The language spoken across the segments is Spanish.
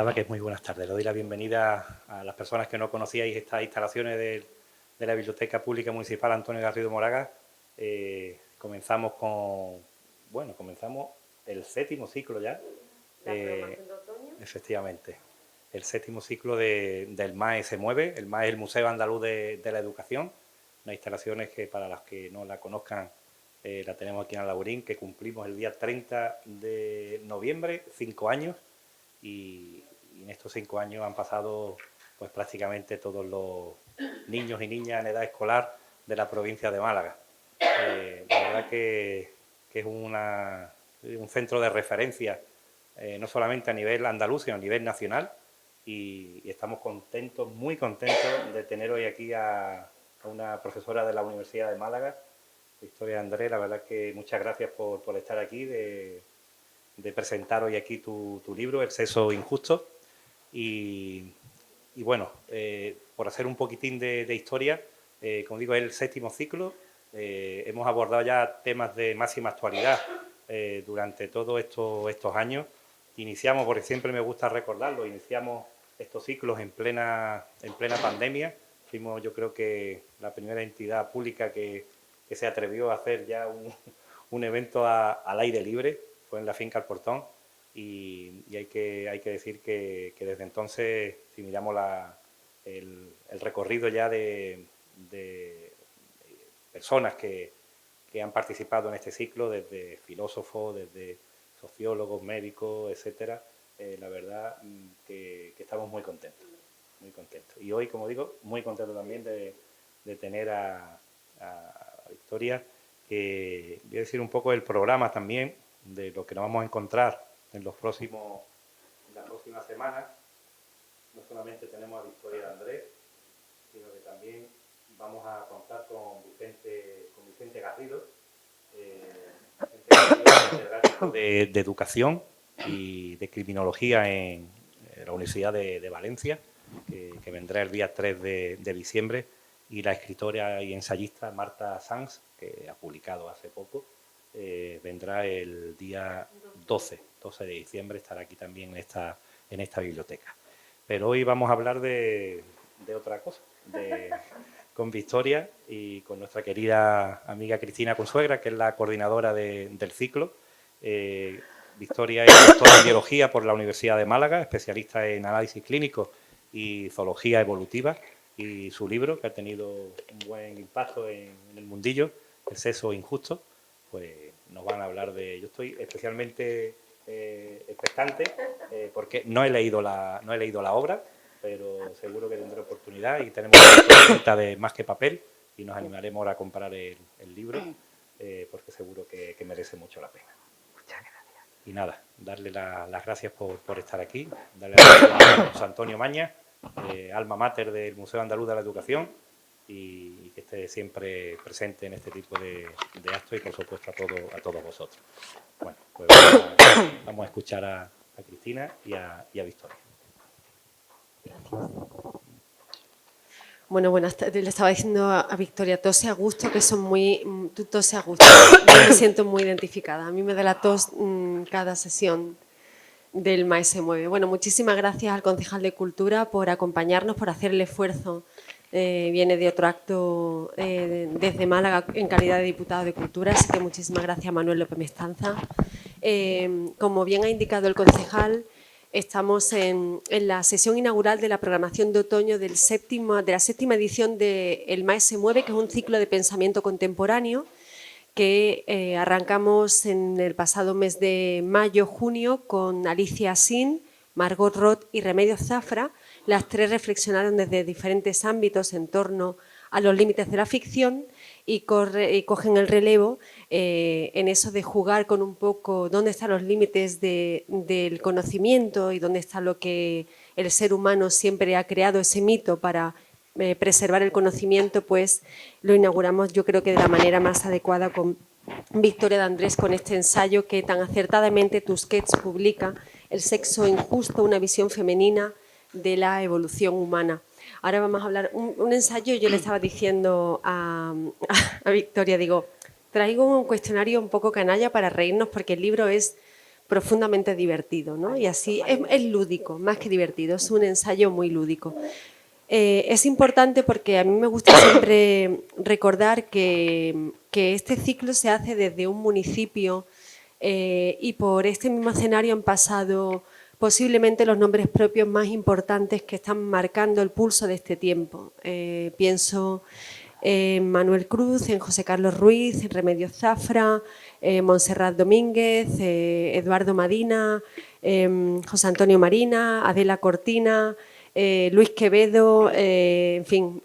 Que es muy buenas tardes. Le doy la bienvenida a las personas que no conocíais estas instalaciones de la Biblioteca Pública Municipal Antonio Garrido Moragas. Comenzamos el séptimo ciclo ya. ¿La programación de otoño? Efectivamente. El séptimo ciclo del MAE se mueve. El MAE es el Museo Andaluz de la Educación. Unas instalaciones que, para las que no la conozcan, la tenemos aquí en Alhaurín, que cumplimos el día 30 de noviembre, 5 años. Y en estos 5 años han pasado pues prácticamente todos los niños y niñas en edad escolar de la provincia de Málaga. La verdad que es un centro de referencia, no solamente a nivel andaluz, sino a nivel nacional, y estamos contentos, muy contentos de tener hoy aquí a una profesora de la Universidad de Málaga, Victoria Andrés. La verdad que muchas gracias por estar aquí, de presentar hoy aquí tu libro, El sexo injusto. Y bueno, por hacer un poquitín de historia, como digo, es el séptimo ciclo. Hemos abordado ya temas de máxima actualidad durante todos estos años. Iniciamos, porque siempre me gusta recordarlo, iniciamos estos ciclos en plena pandemia. Fuimos, yo creo que, la primera entidad pública que se atrevió a hacer ya un evento al aire libre. Fue en la finca El Portón, y hay que decir que desde entonces, si miramos el recorrido ya de personas que han participado en este ciclo, desde filósofos, desde sociólogos, médicos, etcétera, la verdad que estamos muy contentos, muy contentos. Y hoy, como digo, muy contento también de tener a Victoria, que voy a decir un poco el programa también, de lo que nos vamos a encontrar en las próximas semanas. No solamente tenemos a Victoria Andrés, sino que también vamos a contar con Vicente Garrido, catedrático de Educación y de Criminología en la Universidad de Valencia, que vendrá el día 3 de diciembre, y la escritora y ensayista Marta Sanz, que ha publicado hace poco. Vendrá el día 12 de diciembre, estará aquí también en esta biblioteca. Pero hoy vamos a hablar de otra cosa, con Victoria y con nuestra querida amiga Cristina Consuegra, que es la coordinadora del ciclo. Victoria es doctora en Biología por la Universidad de Málaga, especialista en análisis clínico y zoología evolutiva, y su libro, que ha tenido un buen impacto en el mundillo, El sexo injusto, pues nos van a hablar de... Yo estoy especialmente expectante, porque no he leído la obra, pero seguro que tendré oportunidad, y tenemos una cuenta de Más que Papel, y nos animaremos ahora a comprar el libro, porque seguro que merece mucho la pena. Muchas gracias. Y nada, darle las gracias por estar aquí, darle las gracias a José Antonio Maña, alma mater del Museo Andaluz de la Educación, y que esté siempre presente en este tipo de actos, y por supuesto a todos vosotros. Bueno, pues vamos a escuchar a Cristina y a Victoria. Gracias. Bueno, buenas tardes. Le estaba diciendo a Victoria, tose a gusto, que son tú tose a gusto. Yo me siento muy identificada. A mí me da la tos cada sesión del MAE se mueve. Bueno, muchísimas gracias al concejal de Cultura por acompañarnos, por hacer el esfuerzo. Viene de otro acto desde Málaga en calidad de diputado de Cultura, así que muchísimas gracias a Manuel López Mestanza. Como bien ha indicado el concejal, estamos en la sesión inaugural de la programación de otoño de la séptima edición de El MAE se mueve, que es un ciclo de pensamiento contemporáneo que arrancamos en el pasado mes de mayo-junio con Alicia Sin, Margot Roth y Remedios Zafra. Las tres reflexionaron desde diferentes ámbitos en torno a los límites de la ficción, y cogen el relevo en eso de jugar con un poco dónde están los límites del conocimiento y dónde está lo que el ser humano siempre ha creado, ese mito para preservar el conocimiento. Pues lo inauguramos, yo creo que de la manera más adecuada, con Victoria de Andrés, con este ensayo que tan acertadamente Tusquets publica, El sexo injusto, una visión femenina de la evolución humana. Ahora vamos a hablar un ensayo. Yo le estaba diciendo a Victoria, digo, traigo un cuestionario un poco canalla para reírnos, porque el libro es profundamente divertido, ¿no? Y así es lúdico, más que divertido, es un ensayo muy lúdico. Es importante porque a mí me gusta siempre recordar que este ciclo se hace desde un municipio y por este mismo escenario han pasado posiblemente los nombres propios más importantes que están marcando el pulso de este tiempo. Pienso en Manuel Cruz, en José Carlos Ruiz, en Remedios Zafra, Montserrat Domínguez, Eduardo Madina, José Antonio Marina, Adela Cortina, Luis Quevedo, en fin,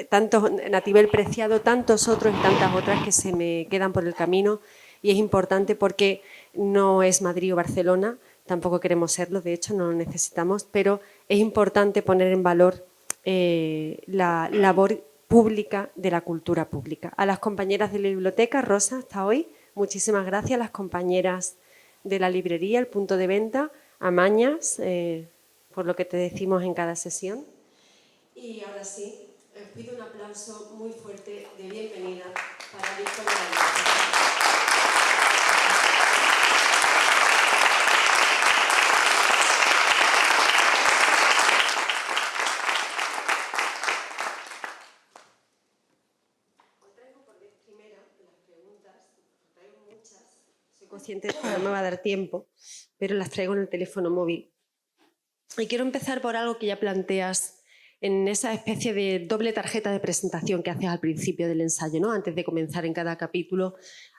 tantos, Natibel Preciado, tantos otros y tantas otras que se me quedan por el camino, y es importante porque no es Madrid o Barcelona, tampoco queremos serlo, de hecho no lo necesitamos, pero es importante poner en valor la labor pública de la cultura pública. A las compañeras de la biblioteca, Rosa, hasta hoy, muchísimas gracias. A las compañeras de la librería, el punto de venta, a Mañas, por lo que te decimos en cada sesión. Y ahora sí, os pido un aplauso muy fuerte de bienvenida para Víctor Morales. Consciente de que no me va a dar tiempo, pero las traigo en el teléfono móvil. Y quiero empezar por algo que ya planteas en esa especie de doble tarjeta de presentación que haces al principio del ensayo, ¿no? Antes de comenzar en cada capítulo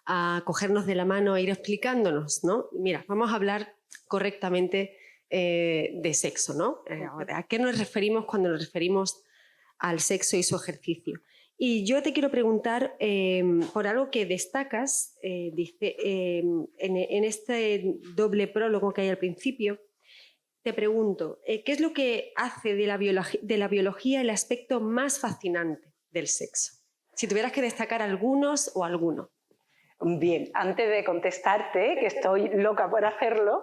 a cogernos de la mano e ir explicándonos, ¿no? Mira, vamos a hablar correctamente de sexo, ¿no? ¿A qué nos referimos cuando nos referimos al sexo y su ejercicio? Y yo te quiero preguntar por algo que destacas en este doble prólogo que hay al principio. Te pregunto, ¿qué es lo que hace de la biología el aspecto más fascinante del sexo? Si tuvieras que destacar algunos o alguno. Bien, antes de contestarte, que estoy loca por hacerlo,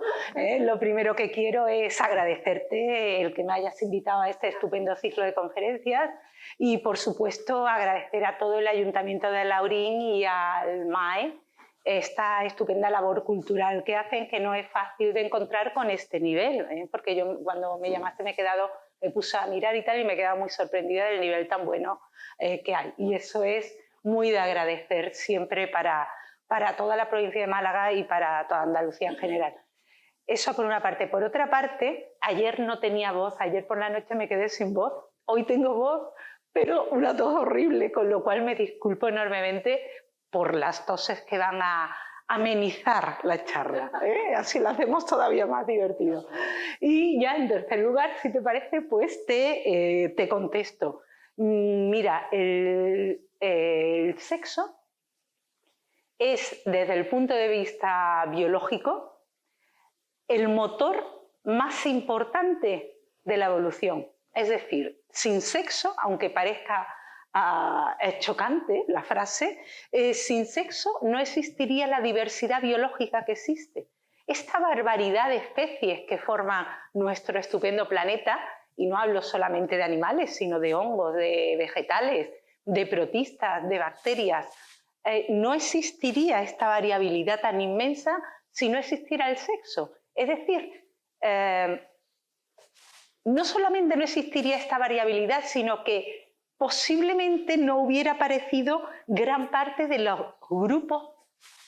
lo primero que quiero es agradecerte el que me hayas invitado a este estupendo ciclo de conferencias y, por supuesto, agradecer a todo el Ayuntamiento de Laurín y al MAE esta estupenda labor cultural que hacen, que no es fácil de encontrar con este nivel, porque yo cuando me llamaste me puse a mirar y tal y me quedaba muy sorprendida del nivel tan bueno que hay. Y eso es muy de agradecer siempre para toda la provincia de Málaga y para toda Andalucía en general. Eso por una parte. Por otra parte, ayer no tenía voz, ayer por la noche me quedé sin voz. Hoy tengo voz, pero una tos horrible, con lo cual me disculpo enormemente por las toses que van a amenizar la charla. Así la hacemos todavía más divertido. Y ya en tercer lugar, si te parece, pues te contesto. Mira, el sexo es, desde el punto de vista biológico, el motor más importante de la evolución. Es decir, sin sexo, aunque parezca chocante la frase, sin sexo no existiría la diversidad biológica que existe. Esta barbaridad de especies que forman nuestro estupendo planeta, y no hablo solamente de animales, sino de hongos, de vegetales, de protistas, de bacterias, no existiría esta variabilidad tan inmensa si no existiera el sexo. Es decir, no solamente no existiría esta variabilidad, sino que posiblemente no hubiera aparecido gran parte de los grupos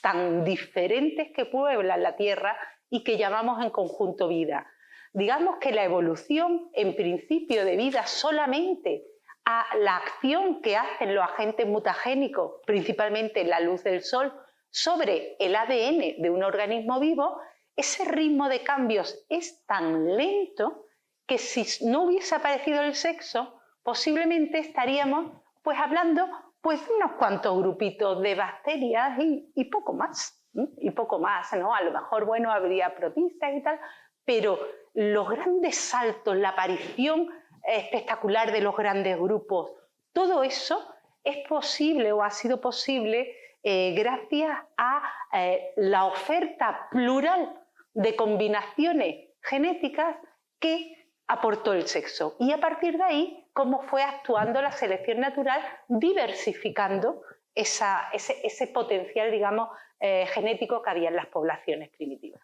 tan diferentes que pueblan la Tierra y que llamamos en conjunto vida. Digamos que la evolución, en principio debida solamente a la acción que hacen los agentes mutagénicos, principalmente la luz del sol, sobre el ADN de un organismo vivo, ese ritmo de cambios es tan lento que si no hubiese aparecido el sexo, posiblemente estaríamos hablando de unos cuantos grupitos de bacterias y poco más. Y poco más, ¿no? A lo mejor, bueno, habría protistas y tal, pero los grandes saltos, la aparición espectacular de los grandes grupos, todo eso es posible o ha sido posible gracias a la oferta plural de combinaciones genéticas que aportó el sexo. Y a partir de ahí, cómo fue actuando la selección natural, diversificando ese potencial, digamos, genético que había en las poblaciones primitivas.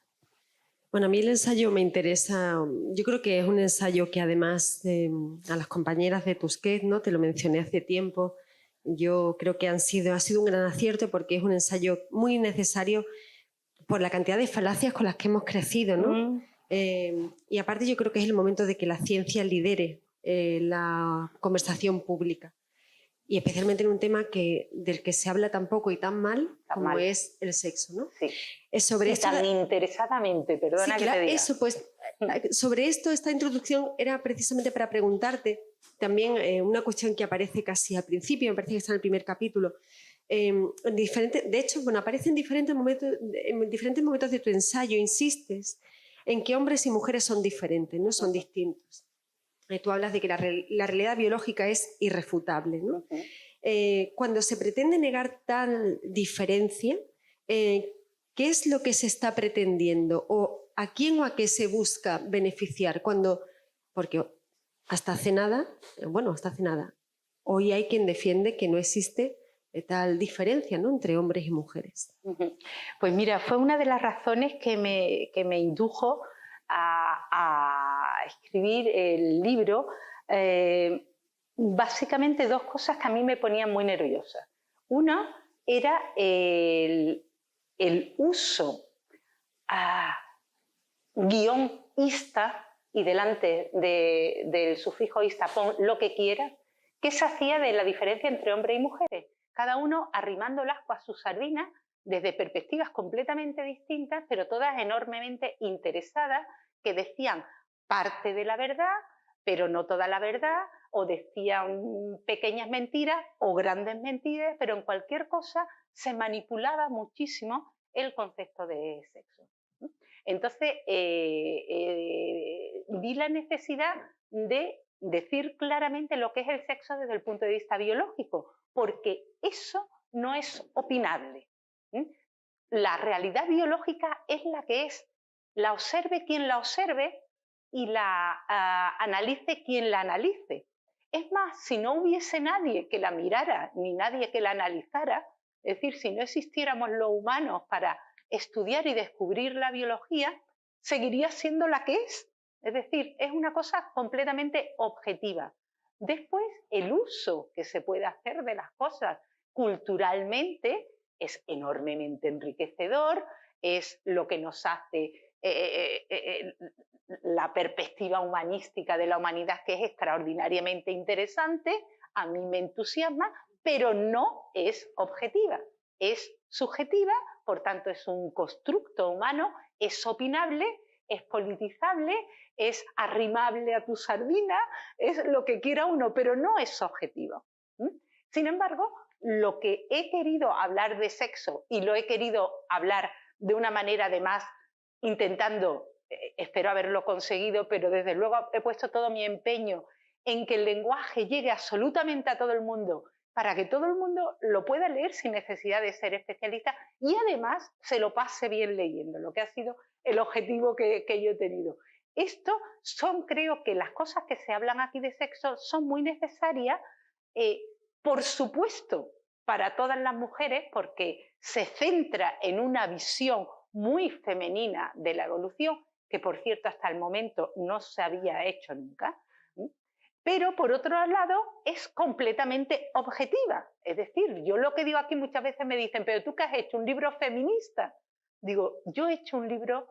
Bueno, a mí el ensayo me interesa, yo creo que es un ensayo que además a las compañeras de Tusquets, ¿no? Te lo mencioné hace tiempo, yo creo que ha sido un gran acierto porque es un ensayo muy necesario por la cantidad de falacias con las que hemos crecido, ¿no? Y aparte yo creo que es el momento de que la ciencia lidere la conversación pública. Y especialmente en un tema del que se habla tan poco y tan mal como es el sexo, ¿no? Sí. Sobre y esto, tan interesadamente, perdona que te diga. Eso, pues, sobre esto, esta introducción era precisamente para preguntarte también una cuestión que aparece casi al principio, me parece que está en el primer capítulo. De hecho, bueno, aparece en diferentes momentos de tu ensayo, insistes en que hombres y mujeres son diferentes, no son distintos. Tú hablas de que la realidad biológica es irrefutable, ¿no? Cuando se pretende negar tal diferencia, ¿qué es lo que se está pretendiendo? ¿O a quién o a qué se busca beneficiar? Porque hasta hace nada, hoy hay quien defiende que no existe tal diferencia, ¿no? Entre hombres y mujeres. Pues mira, fue una de las razones que me indujo a escribir el libro. Básicamente dos cosas que a mí me ponían muy nerviosa. Una era el uso guionista, y delante del sufijo ista pon lo que quieras, que se hacía de la diferencia entre hombres y mujeres, cada uno arrimando el ascua a su sardina desde perspectivas completamente distintas, pero todas enormemente interesadas, que decían parte de la verdad, pero no toda la verdad, o decían pequeñas mentiras o grandes mentiras, pero en cualquier cosa se manipulaba muchísimo el concepto de sexo. Entonces, vi la necesidad de decir claramente lo que es el sexo desde el punto de vista biológico, porque eso no es opinable. La realidad biológica es la que es, la observe quien la observe y la analice quien la analice. Es más, si no hubiese nadie que la mirara ni nadie que la analizara, es decir, si no existiéramos los humanos para estudiar y descubrir la biología, seguiría siendo la que es. Es decir, es una cosa completamente objetiva. Después, el uso que se puede hacer de las cosas culturalmente es enormemente enriquecedor, es lo que nos hace la perspectiva humanística de la humanidad, que es extraordinariamente interesante, a mí me entusiasma, pero no es objetiva, es subjetiva, por tanto es un constructo humano, es opinable, es politizable, es arrimable a tu sardina, es lo que quiera uno, pero no es objetivo. Sin embargo, lo que he querido hablar de sexo, y lo he querido hablar de una manera además intentando, espero haberlo conseguido, pero desde luego he puesto todo mi empeño en que el lenguaje llegue absolutamente a todo el mundo, para que todo el mundo lo pueda leer sin necesidad de ser especialista y además se lo pase bien leyendo, lo que ha sido el objetivo que yo he tenido. Esto son, creo que las cosas que se hablan aquí de sexo son muy necesarias, por supuesto, para todas las mujeres, porque se centra en una visión muy femenina de la evolución, que por cierto hasta el momento no se había hecho nunca, pero por otro lado es completamente objetiva. Es decir, yo lo que digo aquí muchas veces me dicen, pero tú qué has hecho, un libro feminista. Digo, yo he hecho un libro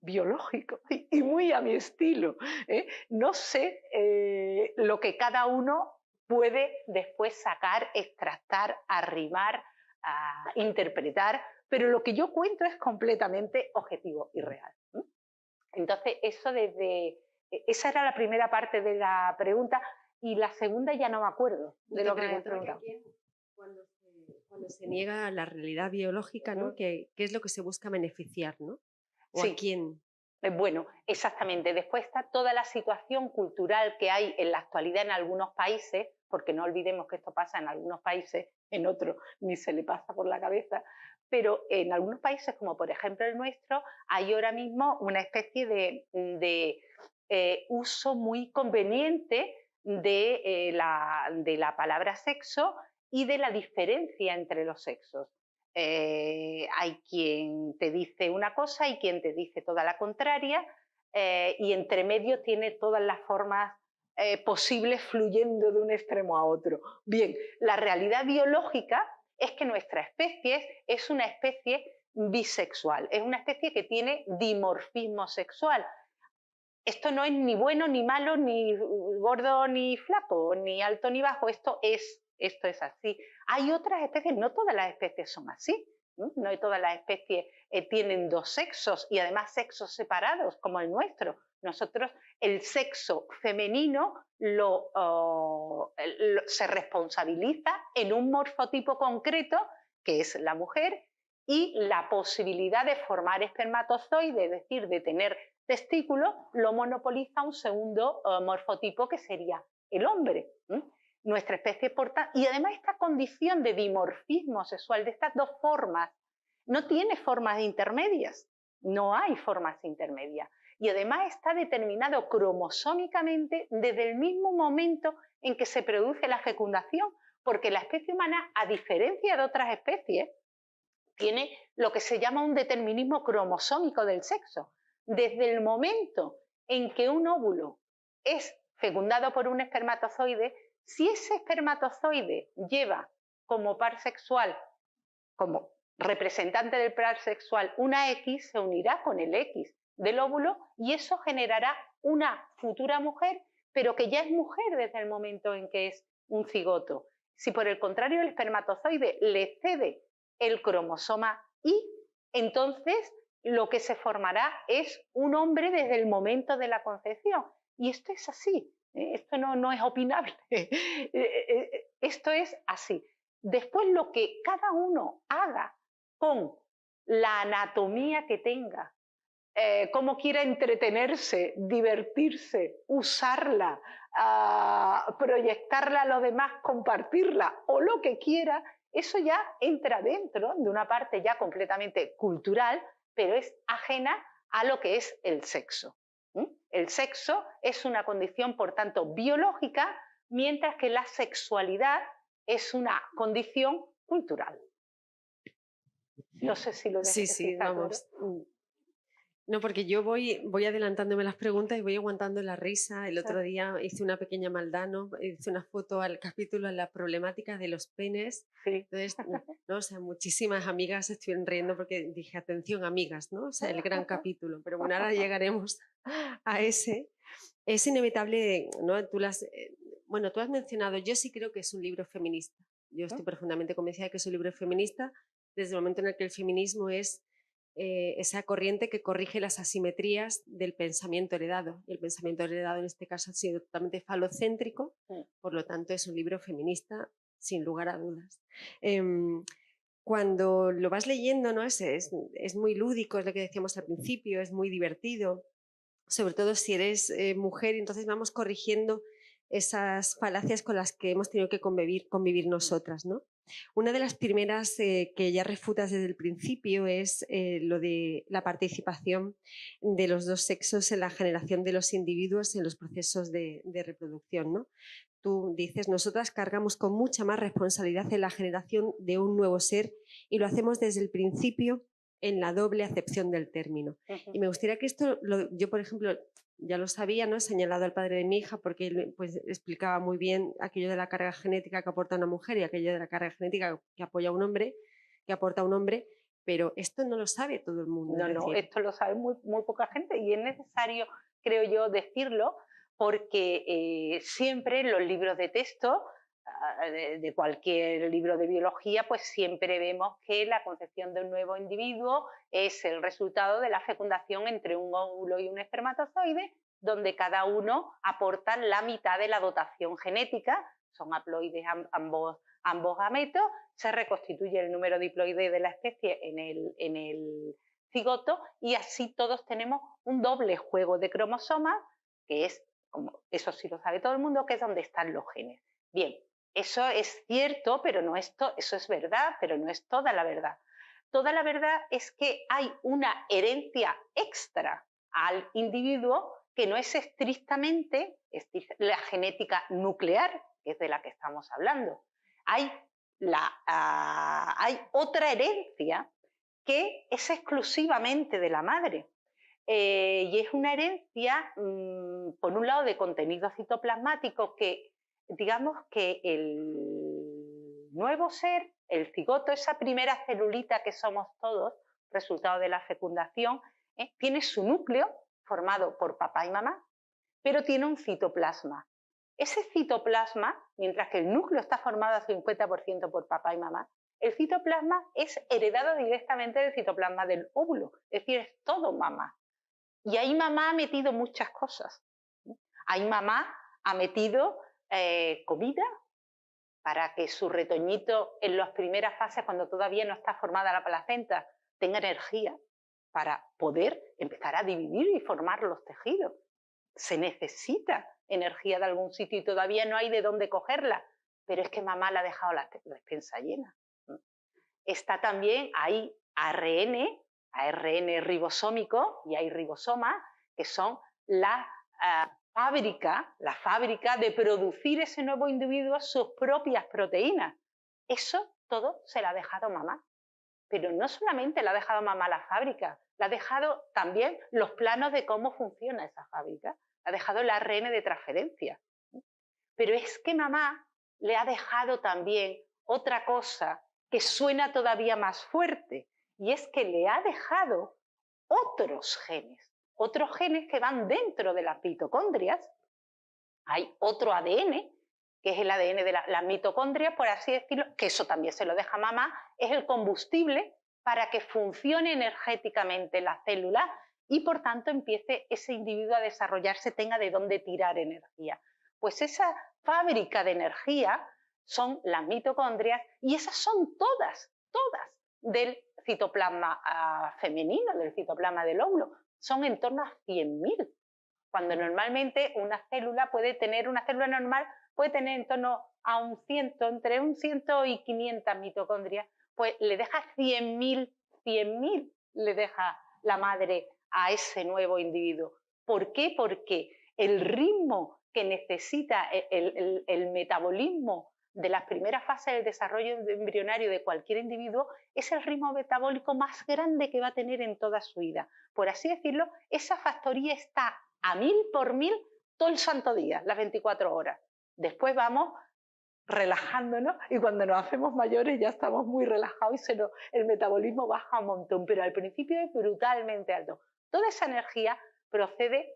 biológico y muy a mi estilo. No sé lo que cada uno puede después sacar, extractar, arrimar, interpretar, pero lo que yo cuento es completamente objetivo y real. Entonces, esa era la primera parte de la pregunta, y la segunda ya no me acuerdo de lo que me preguntaba. Cuando se niega la realidad biológica, ¿no? ¿Qué es lo que se busca beneficiar, ¿no? ¿O sí. a quién? Bueno, exactamente. Después está toda la situación cultural que hay en la actualidad en algunos países, porque no olvidemos que esto pasa en algunos países, en otros ni se le pasa por la cabeza, pero en algunos países, como por ejemplo el nuestro, hay ahora mismo una especie de uso muy conveniente de la palabra sexo y de la diferencia entre los sexos. hay quien te dice una cosa y quien te dice toda la contraria, y entre medio tiene todas las formas posibles fluyendo de un extremo a otro. Bien, la realidad biológica es que nuestra especie es una especie bisexual, es una especie que tiene dimorfismo sexual. Esto no es ni bueno ni malo, ni gordo ni flaco, ni alto ni bajo, esto es así. Hay otras especies, no todas las especies son así, no todas las especies tienen dos sexos y además sexos separados como el nuestro. Nosotros el sexo femenino se responsabiliza en un morfotipo concreto, que es la mujer, y la posibilidad de formar espermatozoides, es decir, de tener testículos, lo monopoliza un segundo morfotipo que sería el hombre. Nuestra especie porta, y además esta condición de dimorfismo sexual de estas dos formas no tiene formas intermedias, no hay formas intermedias, y además está determinado cromosómicamente desde el mismo momento en que se produce la fecundación, porque la especie humana, a diferencia de otras especies, tiene lo que se llama un determinismo cromosómico del sexo. Desde el momento en que un óvulo es fecundado por un espermatozoide, si ese espermatozoide lleva como par sexual, como representante del par sexual, una X, se unirá con el X del óvulo y eso generará una futura mujer, pero que ya es mujer desde el momento en que es un cigoto. Si por el contrario el espermatozoide le cede el cromosoma Y, entonces lo que se formará es un hombre desde el momento de la concepción. Y esto es así, esto no es opinable, esto es así. Después lo que cada uno haga con la anatomía que tenga, cómo quiera entretenerse, divertirse, usarla, proyectarla a los demás, compartirla o lo que quiera, eso ya entra dentro de una parte ya completamente cultural, pero es ajena a lo que es el sexo. El sexo es una condición, por tanto, biológica, mientras que la sexualidad es una condición cultural. No sé si lo dejé Sí, claro. vamos. No, porque yo voy adelantándome las preguntas y voy aguantando la risa. El otro día hice una pequeña maldad, ¿no? Hice una foto al capítulo en la problemática de los penes. Sí. Entonces, ¿no? O sea, muchísimas amigas estuvieron riendo porque dije, atención, amigas, ¿no? O sea, el gran capítulo. Pero bueno, ahora llegaremos a ese. Es inevitable, ¿no? Tú has mencionado, yo sí creo que es un libro feminista. Yo estoy profundamente convencida de que es un libro feminista desde el momento en el que el feminismo es esa corriente que corrige las asimetrías del pensamiento heredado. Y el pensamiento heredado en este caso ha sido totalmente falocéntrico, por lo tanto es un libro feminista sin lugar a dudas. Cuando lo vas leyendo, ¿no? es muy lúdico, es lo que decíamos al principio, es muy divertido, sobre todo si eres mujer, entonces vamos corrigiendo esas falacias con las que hemos tenido que convivir nosotras, ¿no? Una de las primeras que ya refutas desde el principio es lo de la participación de los dos sexos en la generación de los individuos en los procesos de reproducción, ¿no? Tú dices, nosotras cargamos con mucha más responsabilidad en la generación de un nuevo ser y lo hacemos desde el principio en la doble acepción del término. Y me gustaría que esto, yo por ejemplo, ya lo sabía, ¿no? He señalado al padre de mi hija porque él pues, explicaba muy bien aquello de la carga genética que aporta una mujer y aquello de la carga genética que apoya a un hombre, que aporta a un hombre, pero esto no lo sabe todo el mundo. No, esto lo sabe muy poca gente y es necesario, creo yo, decirlo porque siempre en los libros de texto de cualquier libro de biología, pues siempre vemos que la concepción de un nuevo individuo es el resultado de la fecundación entre un óvulo y un espermatozoide, donde cada uno aporta la mitad de la dotación genética, son haploides ambos gametos, se reconstituye el número diploide de la especie en el cigoto y así todos tenemos un doble juego de cromosomas, que es, eso sí lo sabe todo el mundo, que es donde están los genes. Bien, eso es cierto, pero no es eso es verdad, pero no es toda la verdad. Toda la verdad es que hay una herencia extra al individuo que no es estrictamente la genética nuclear, que es de la que estamos hablando. Hay hay otra herencia que es exclusivamente de la madre. Y es una herencia, por un lado, de contenido citoplasmático que, digamos que el nuevo ser, el cigoto, esa primera celulita que somos todos, resultado de la fecundación, tiene su núcleo formado por papá y mamá, pero tiene un citoplasma. Ese citoplasma, mientras que el núcleo está formado al 50% por papá y mamá, el citoplasma es heredado directamente del citoplasma del óvulo, es decir, es todo mamá. Y ahí mamá ha metido muchas cosas. Ahí mamá ha metido comida para que su retoñito en las primeras fases, cuando todavía no está formada la placenta, tenga energía para poder empezar a dividir y formar los tejidos. Se necesita energía de algún sitio y todavía no hay de dónde cogerla, pero es que mamá le ha dejado la despensa llena. Está también, hay ARN ribosómico y hay ribosomas, que son la fábrica de producir ese nuevo individuo sus propias proteínas. Eso todo se lo ha dejado mamá. Pero no solamente le ha dejado mamá la fábrica, le ha dejado también los planos de cómo funciona esa fábrica, le ha dejado el ARN de transferencia. Pero es que mamá le ha dejado también otra cosa que suena todavía más fuerte, y es que le ha dejado otros genes que van dentro de las mitocondrias. Hay otro ADN, que es el ADN de las mitocondrias, por así decirlo, que eso también se lo deja mamá, es el combustible para que funcione energéticamente la célula y por tanto empiece ese individuo a desarrollarse, tenga de dónde tirar energía. Pues esa fábrica de energía son las mitocondrias y esas son todas del citoplasma femenino, del citoplasma del óvulo. Son en torno a 100.000. Cuando normalmente una célula normal puede tener en torno a entre un 100 y 500 mitocondrias, pues le deja 100.000 le deja la madre a ese nuevo individuo. ¿Por qué? Porque el ritmo que necesita el metabolismo de las primeras fases del desarrollo embrionario de cualquier individuo es el ritmo metabólico más grande que va a tener en toda su vida. Por así decirlo, esa factoría está a 1000 por 1000 todo el santo día, las 24 horas. Después vamos relajándonos y cuando nos hacemos mayores ya estamos muy relajados y el metabolismo baja un montón, pero al principio es brutalmente alto. Toda esa energía procede,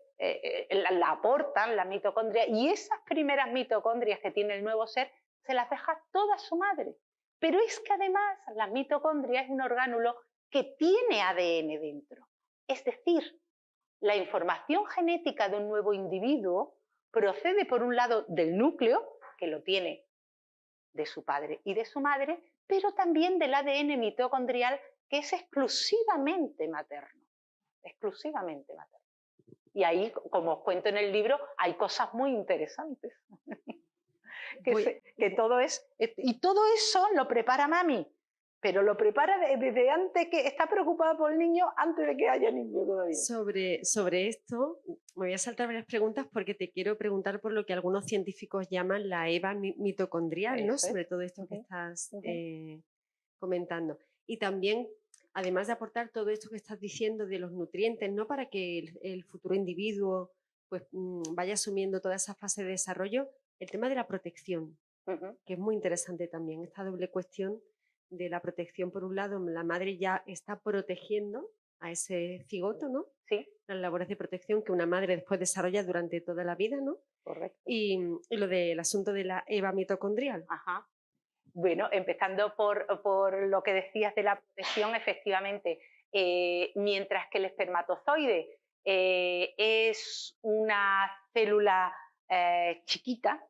la aportan las mitocondrias y esas primeras mitocondrias que tiene el nuevo ser se las deja toda su madre. Pero es que además las mitocondrias es un orgánulo que tiene ADN dentro. Es decir, la información genética de un nuevo individuo procede por un lado del núcleo, que lo tiene de su padre y de su madre, pero también del ADN mitocondrial, que es exclusivamente materno. Exclusivamente materno. Y ahí, como os cuento en el libro, hay cosas muy interesantes. que todo es... Y todo eso lo prepara mami, pero lo prepara desde antes, que está preocupada por el niño antes de que haya niño todavía. Sobre esto, me voy a saltar varias preguntas porque te quiero preguntar por lo que algunos científicos llaman la EVA mitocondrial, ¿no? Sobre todo esto que estás comentando. Y también, además de aportar todo esto que estás diciendo de los nutrientes, ¿no? Para que el futuro individuo pues, vaya asumiendo toda esa fase de desarrollo, el tema de la protección, que es muy interesante también, esta doble cuestión de la protección. Por un lado, la madre ya está protegiendo a ese cigoto, ¿no? Sí. Las labores de protección que una madre después desarrolla durante toda la vida, ¿no? Correcto. Y lo del asunto de la EVA mitocondrial. Ajá. Bueno, empezando por lo que decías de la protección, efectivamente, mientras que el espermatozoide es una célula chiquita,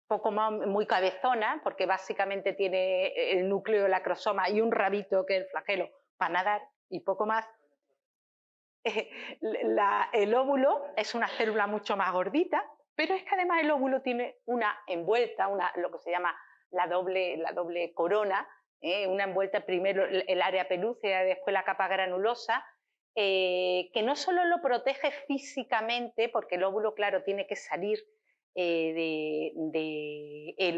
poco más, muy cabezona, porque básicamente tiene el núcleo, el acrosoma y un rabito, que es el flagelo, para nadar y poco más. El óvulo es una célula mucho más gordita, pero es que además el óvulo tiene una envuelta, lo que se llama la doble corona, una envuelta primero el área pelúcida y después la capa granulosa, que no solo lo protege físicamente, porque el óvulo, claro, tiene que salir el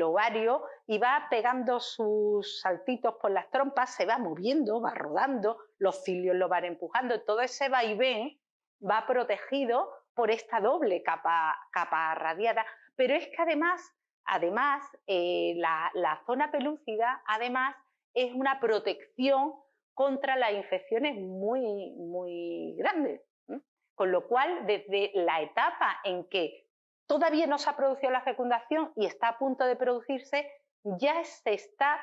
ovario y va pegando sus saltitos por las trompas, se va moviendo, va rodando, los cilios lo van empujando, todo ese vaivén va protegido por esta doble capa radiada, pero es que además la zona pelúcida además es una protección contra las infecciones muy, muy grandes, ¿eh? Con lo cual, desde la etapa en que todavía no se ha producido la fecundación y está a punto de producirse, ya se está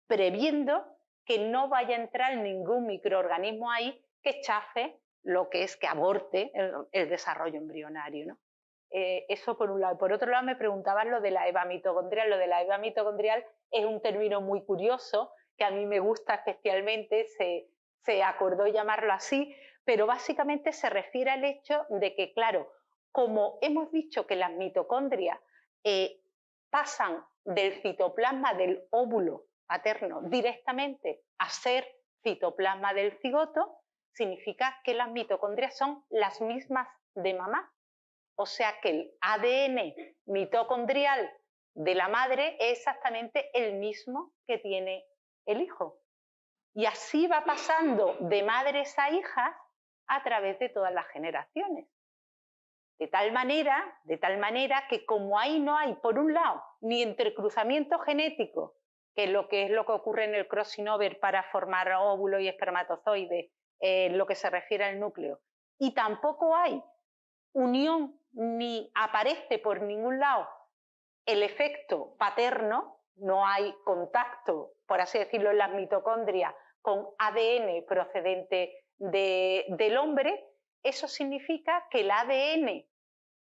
previendo que no vaya a entrar ningún microorganismo ahí que chafe lo que es que aborte el desarrollo embrionario, ¿no? Eso por un lado. Por otro lado, me preguntaban lo de la EVA mitocondrial. Lo de la EVA mitocondrial es un término muy curioso que a mí me gusta especialmente, se acordó llamarlo así, pero básicamente se refiere al hecho de que, claro, como hemos dicho que las mitocondrias pasan del citoplasma del óvulo materno directamente a ser citoplasma del cigoto, significa que las mitocondrias son las mismas de mamá. O sea que el ADN mitocondrial de la madre es exactamente el mismo que tiene el hijo. Y así va pasando de madres a hijas a través de todas las generaciones. De tal manera que como ahí no hay, por un lado, ni entrecruzamiento genético, que es lo que ocurre en el crossing over para formar óvulo y espermatozoide, lo que se refiere al núcleo, y tampoco hay unión ni aparece por ningún lado el efecto paterno, no hay contacto, por así decirlo, en las mitocondrias con ADN procedente del hombre, eso significa que el ADN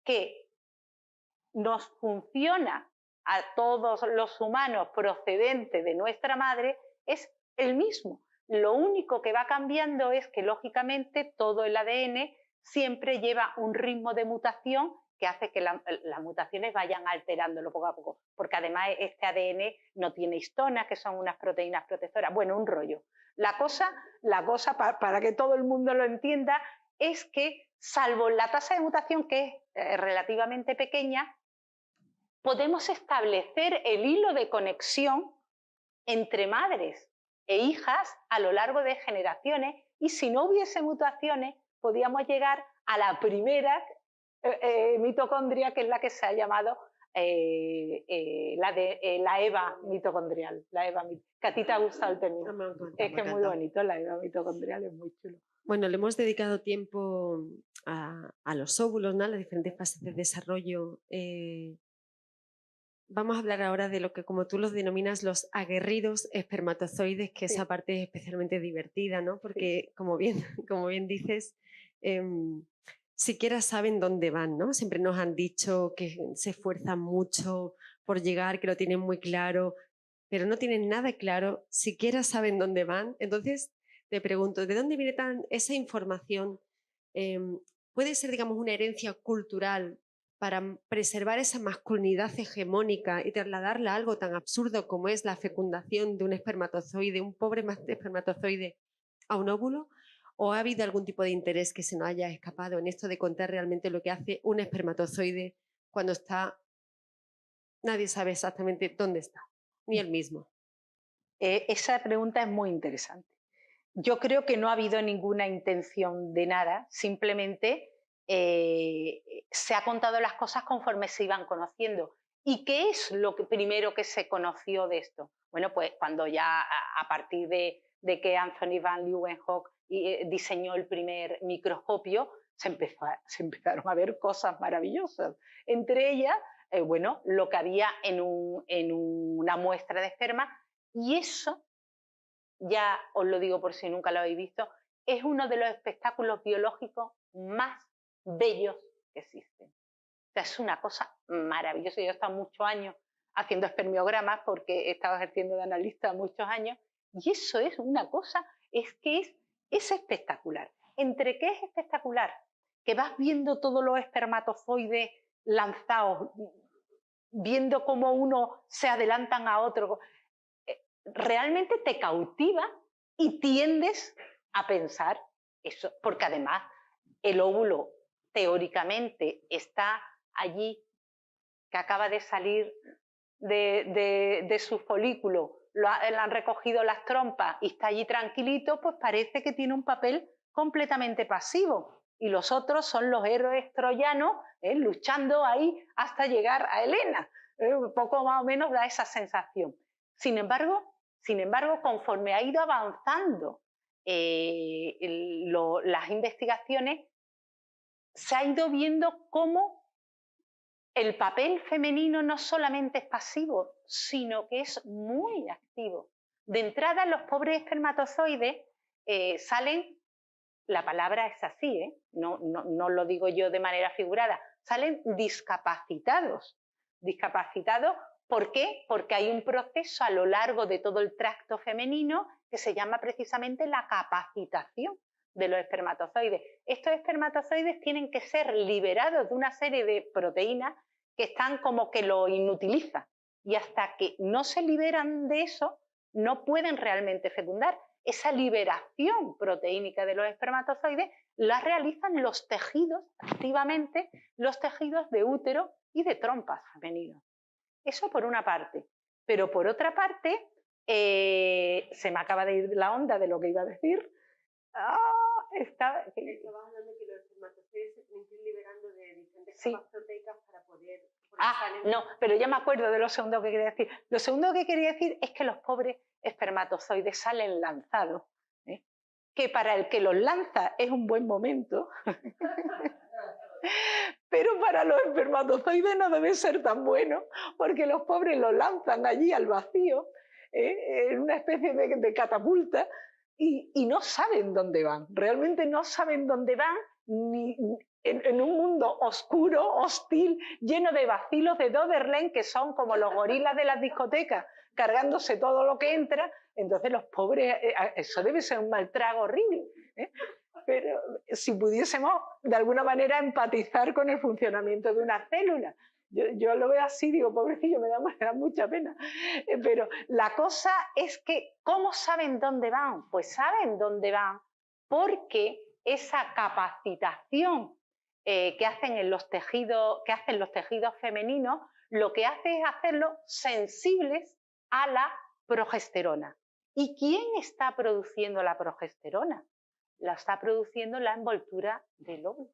que nos funciona a todos los humanos procedente de nuestra madre es el mismo. Lo único que va cambiando es que, lógicamente, todo el ADN siempre lleva un ritmo de mutación que hace que las mutaciones vayan alterándolo poco a poco, porque además este ADN no tiene histonas, que son unas proteínas protectoras. Bueno, un rollo. La cosa para que todo el mundo lo entienda, es que, salvo la tasa de mutación, que es relativamente pequeña, podemos establecer el hilo de conexión entre madres e hijas a lo largo de generaciones, y si no hubiese mutaciones, podíamos llegar a la primera mitocondria, que es la que se ha llamado la EVA mitocondrial. Que a ti te ha gustado el término. Es que es muy bonito, la EVA mitocondrial es muy chulo. Bueno, le hemos dedicado tiempo a los óvulos, ¿no? A las diferentes fases de desarrollo. Vamos a hablar ahora de lo que, como tú los denominas, los aguerridos espermatozoides, que Sí. esa parte es especialmente divertida, ¿no? Porque, Sí. como bien dices, siquiera saben dónde van, ¿no? Siempre nos han dicho que se esfuerzan mucho por llegar, que lo tienen muy claro, pero no tienen nada claro, siquiera saben dónde van. Entonces, te pregunto, ¿de dónde viene esa información? ¿Puede ser, digamos, una herencia cultural para preservar esa masculinidad hegemónica y trasladarla a algo tan absurdo como es la fecundación de un espermatozoide, un pobre espermatozoide, a un óvulo? ¿O ha habido algún tipo de interés que se nos haya escapado en esto de contar realmente lo que hace un espermatozoide cuando está, nadie sabe exactamente dónde está, ni él mismo? Esa pregunta es muy interesante. Yo creo que no ha habido ninguna intención de nada, simplemente se ha contado las cosas conforme se iban conociendo. ¿Y qué es lo primero que se conoció de esto? Bueno, pues cuando ya a partir de que Anthony van Leeuwenhoek diseñó el primer microscopio, se empezaron a ver cosas maravillosas. Entre ellas, bueno, lo que había en una muestra de esperma, y eso, ya os lo digo por si nunca lo habéis visto, es uno de los espectáculos biológicos más bellos que existen. O sea, es una cosa maravillosa. Yo he estado muchos años haciendo espermiogramas porque he estado ejerciendo de analista muchos años, y eso es una cosa, es espectacular. ¿Entre qué es espectacular? Que vas viendo todos los espermatozoides lanzados, viendo cómo uno se adelantan a otro. Realmente te cautiva y tiendes a pensar eso, porque además el óvulo teóricamente está allí que acaba de salir de su folículo, le han recogido las trompas y está allí tranquilito, pues parece que tiene un papel completamente pasivo. Y los otros son los héroes troyanos, luchando ahí hasta llegar a Helena. Un poco más o menos da esa sensación. Sin embargo, conforme ha ido avanzando las investigaciones, se ha ido viendo cómo el papel femenino no solamente es pasivo, sino que es muy activo. De entrada, los pobres espermatozoides salen, la palabra es así, no lo digo yo de manera figurada, salen discapacitados. ¿Discapacitados por qué? Porque hay un proceso a lo largo de todo el tracto femenino que se llama precisamente la capacitación de los espermatozoides. Estos espermatozoides tienen que ser liberados de una serie de proteínas que están como que lo inutilizan, y hasta que no se liberan de eso no pueden realmente fecundar. Esa liberación proteínica de los espermatozoides la realizan los tejidos, activamente, los tejidos de útero y de trompas femeninos. Eso por una parte. Pero por otra parte, se me acaba de ir la onda de lo que iba a decir. Estabas hablando de que los espermatozoides se tienen que ir liberando de diferentes capas proteicas para poder... No, pero ya me acuerdo de lo segundo que quería decir. Lo segundo que quería decir es que los pobres espermatozoides salen lanzados, que para el que los lanza es un buen momento, pero para los espermatozoides no debe ser tan bueno, porque los pobres los lanzan allí al vacío, en una especie de catapulta, y no saben dónde van, realmente no saben dónde van, ni en un mundo oscuro, hostil, lleno de bacilos de Doderlein, que son como los gorilas de las discotecas, cargándose todo lo que entra. Entonces los pobres, eso debe ser un mal trago horrible, pero si pudiésemos de alguna manera empatizar con el funcionamiento de una célula. Yo lo veo así, digo, pobrecillo, me da mucha pena. Pero la cosa es que, ¿cómo saben dónde van? Pues saben dónde van porque esa capacitación que hacen los tejidos femeninos, lo que hace es hacerlos sensibles a la progesterona. ¿Y quién está produciendo la progesterona? La está produciendo la envoltura del óvulo.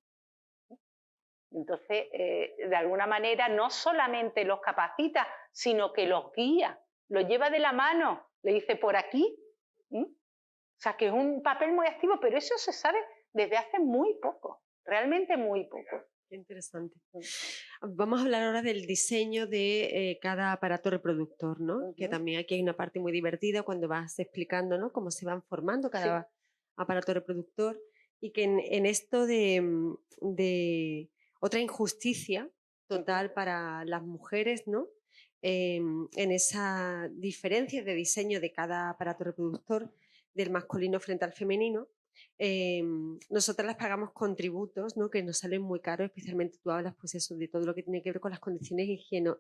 Entonces, de alguna manera, no solamente los capacita, sino que los guía, los lleva de la mano, le dice por aquí. O sea, que es un papel muy activo, pero eso se sabe desde hace muy poco, realmente muy poco. Qué interesante. Vamos a hablar ahora del diseño de cada aparato reproductor, ¿no? Que también aquí hay una parte muy divertida cuando vas explicando, ¿no?, cómo se van formando cada aparato reproductor, y que en esto de otra injusticia total para las mujeres, ¿no?, en esa diferencia de diseño de cada aparato reproductor del masculino frente al femenino, nosotras las pagamos con tributos, ¿no?, que nos salen muy caros, especialmente tú hablas, pues eso, de todo lo que tiene que ver con las condiciones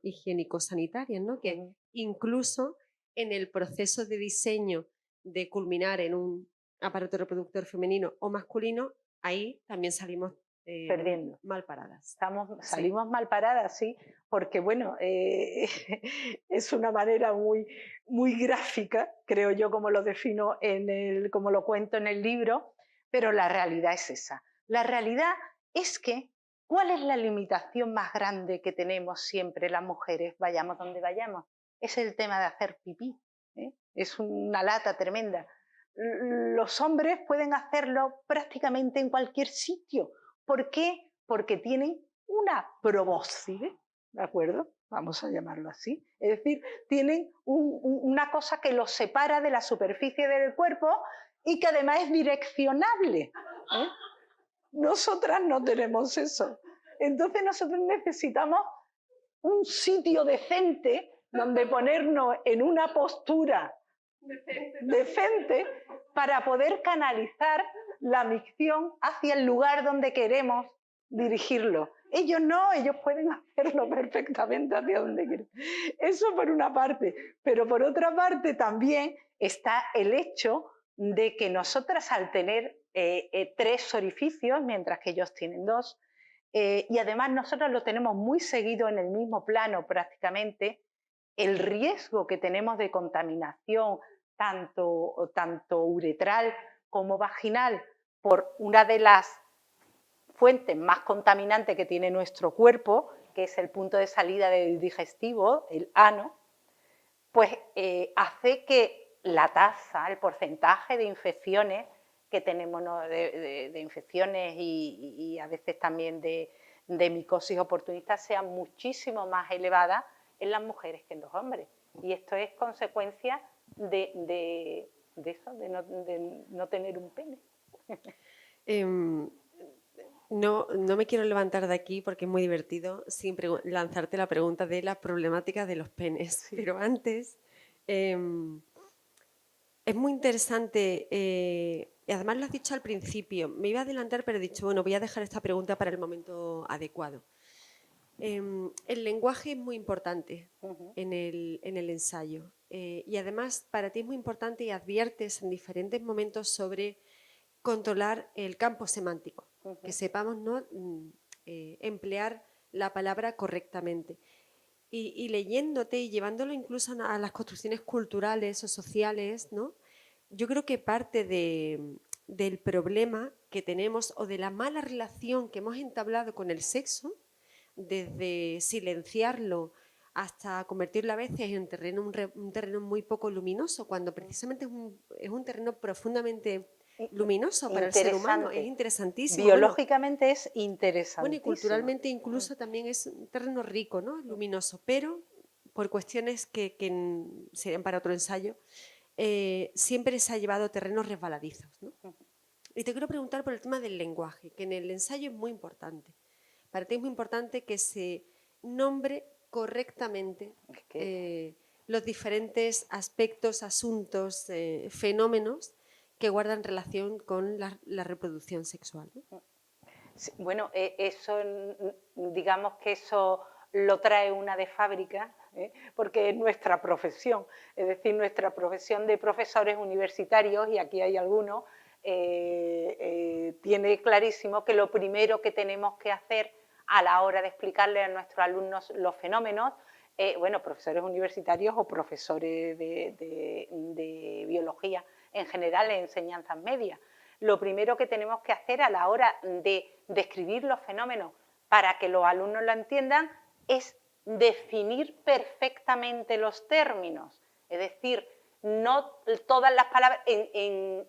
higiénico-sanitarias, ¿no?, que incluso en el proceso de diseño de culminar en un aparato reproductor femenino o masculino, ahí también salimos perdiendo, mal paradas. Salimos mal paradas, sí, porque bueno, es una manera muy, muy gráfica, creo yo, como lo defino, como lo cuento en el libro, pero la realidad es esa. La realidad es que, ¿cuál es la limitación más grande que tenemos siempre las mujeres, vayamos donde vayamos? Es el tema de hacer pipí, es una lata tremenda. Los hombres pueden hacerlo prácticamente en cualquier sitio. ¿Por qué? Porque tienen una probóscide, ¿de acuerdo? Vamos a llamarlo así. Es decir, tienen una cosa que los separa de la superficie del cuerpo y que además es direccionable. Nosotras no tenemos eso. Entonces nosotros necesitamos un sitio decente donde ponernos en una postura decente para poder canalizar la micción hacia el lugar donde queremos dirigirlo. Ellos no, ellos pueden hacerlo perfectamente hacia donde quieren. Eso por una parte, pero por otra parte también está el hecho de que nosotras, al tener 3 orificios, mientras que ellos tienen 2, y además nosotros lo tenemos muy seguido en el mismo plano prácticamente, el riesgo que tenemos de contaminación tanto uretral como vaginal por una de las fuentes más contaminantes que tiene nuestro cuerpo, que es el punto de salida del digestivo, el ano, pues hace que la tasa, el porcentaje de infecciones que tenemos, ¿no? de infecciones y a veces también de micosis oportunista sea muchísimo más elevada en las mujeres que en los hombres. Y esto es consecuencia de eso, de no tener un pene. No me quiero levantar de aquí porque es muy divertido sin lanzarte la pregunta de la problemática de los penes. Sí. Pero antes, es muy interesante, y además lo has dicho al principio, me iba a adelantar pero he dicho, bueno, voy a dejar esta pregunta para el momento adecuado. El lenguaje es muy importante en el ensayo y además para ti es muy importante y adviertes en diferentes momentos sobre controlar el campo semántico, que sepamos, ¿no? Emplear la palabra correctamente. Y leyéndote y llevándolo incluso a las construcciones culturales o sociales, ¿no? Yo creo que parte del problema que tenemos o de la mala relación que hemos entablado con el sexo, desde silenciarlo hasta convertirlo a veces en un terreno muy poco luminoso, cuando precisamente es un terreno profundamente luminoso para el ser humano, es interesantísimo. Biológicamente bueno, es interesantísimo. Bueno, y culturalmente incluso también es un terreno rico, ¿no? Luminoso, pero por cuestiones que serían para otro ensayo, siempre se ha llevado a terrenos resbaladizos, ¿no? Y te quiero preguntar por el tema del lenguaje, que en el ensayo es muy importante. Para ti es muy importante que se nombre correctamente los diferentes aspectos, asuntos, fenómenos que guardan relación con la reproducción sexual, ¿no? Sí, bueno, eso, digamos que eso lo trae una de fábrica, porque es nuestra profesión, es decir, nuestra profesión de profesores universitarios, y aquí hay algunos, tiene clarísimo que lo primero que tenemos que hacer a la hora de explicarle a nuestros alumnos los fenómenos, bueno, profesores universitarios o profesores de biología en general, en enseñanzas medias, lo primero que tenemos que hacer a la hora de describir los fenómenos para que los alumnos lo entiendan es definir perfectamente los términos. Es decir, no todas las palabras, en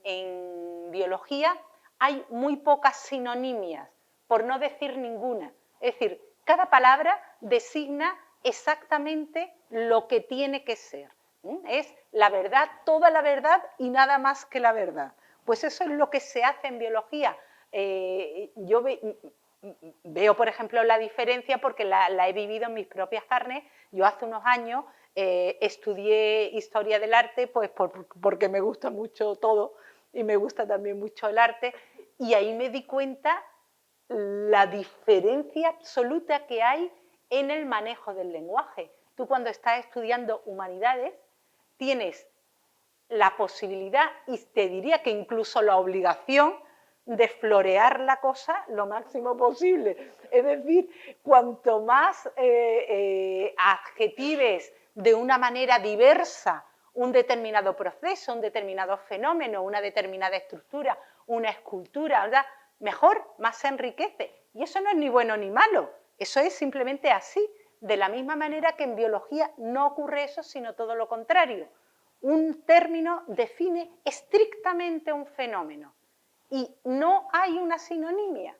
biología hay muy pocas sinonimias, por no decir ninguna. Es decir, cada palabra designa exactamente lo que tiene que ser. Es la verdad, toda la verdad y nada más que la verdad. Pues eso es lo que se hace en biología. Yo veo, por ejemplo, la diferencia porque la he vivido en mis propias carnes. Yo hace unos años estudié Historia del Arte, pues porque me gusta mucho todo y me gusta también mucho el arte, y ahí me di cuenta la diferencia absoluta que hay en el manejo del lenguaje. Tú cuando estás estudiando humanidades tienes la posibilidad, y te diría que incluso la obligación, de florear la cosa lo máximo posible. Es decir, cuanto más adjetives de una manera diversa un determinado proceso, un determinado fenómeno, una determinada estructura, una escultura, ¿verdad?, mejor, más se enriquece. Y eso no es ni bueno ni malo, eso es simplemente así. De la misma manera que en biología no ocurre eso, sino todo lo contrario. Un término define estrictamente un fenómeno y no hay una sinonimia.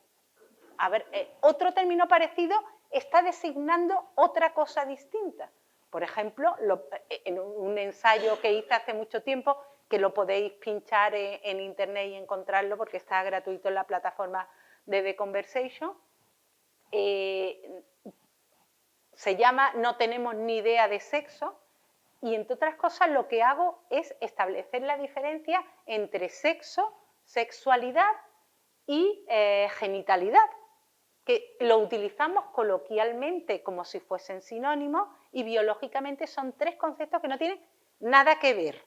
A ver, otro término parecido está designando otra cosa distinta. Por ejemplo, en un ensayo que hice hace mucho tiempo, que lo podéis pinchar en internet y encontrarlo porque está gratuito en la plataforma de The Conversation, se llama No tenemos ni idea de sexo, y entre otras cosas lo que hago es establecer la diferencia entre sexo, sexualidad y genitalidad, que lo utilizamos coloquialmente como si fuesen sinónimos y biológicamente son tres conceptos que no tienen nada que ver.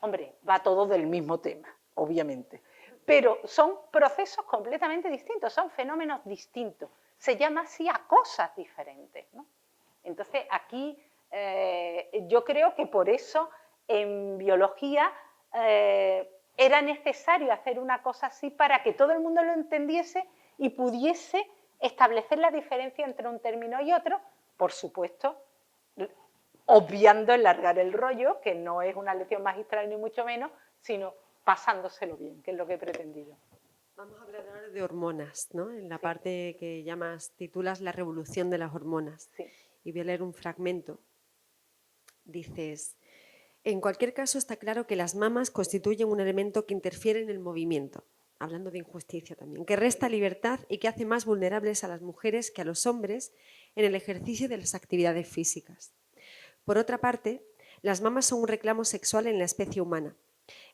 Hombre, va todo del mismo tema, obviamente, pero son procesos completamente distintos, son fenómenos distintos. Se llama así a cosas diferentes, ¿no? Entonces, aquí yo creo que por eso en biología era necesario hacer una cosa así para que todo el mundo lo entendiese y pudiese establecer la diferencia entre un término y otro, por supuesto, obviando enlargar el rollo, que no es una lección magistral ni mucho menos, sino pasándoselo bien, que es lo que he pretendido. Vamos a hablar ahora de hormonas, ¿no? En la parte que titulas La revolución de las hormonas. Sí. Y voy a leer un fragmento. Dices, en cualquier caso está claro que las mamas constituyen un elemento que interfiere en el movimiento, hablando de injusticia también, que resta libertad y que hace más vulnerables a las mujeres que a los hombres en el ejercicio de las actividades físicas. Por otra parte, las mamas son un reclamo sexual en la especie humana.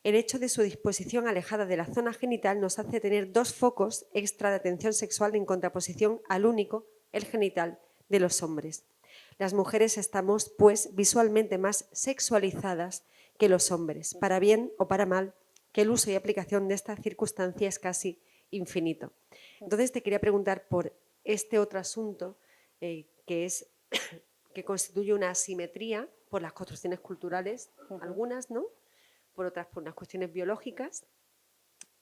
El hecho de su disposición alejada de la zona genital nos hace tener dos focos extra de atención sexual en contraposición al único, el genital, de los hombres. Las mujeres estamos, pues, visualmente más sexualizadas que los hombres, para bien o para mal, que el uso y aplicación de esta circunstancia es casi infinito. Entonces te quería preguntar por este otro asunto que es que constituye una asimetría por las construcciones culturales, algunas, ¿no? Por otras por unas cuestiones biológicas,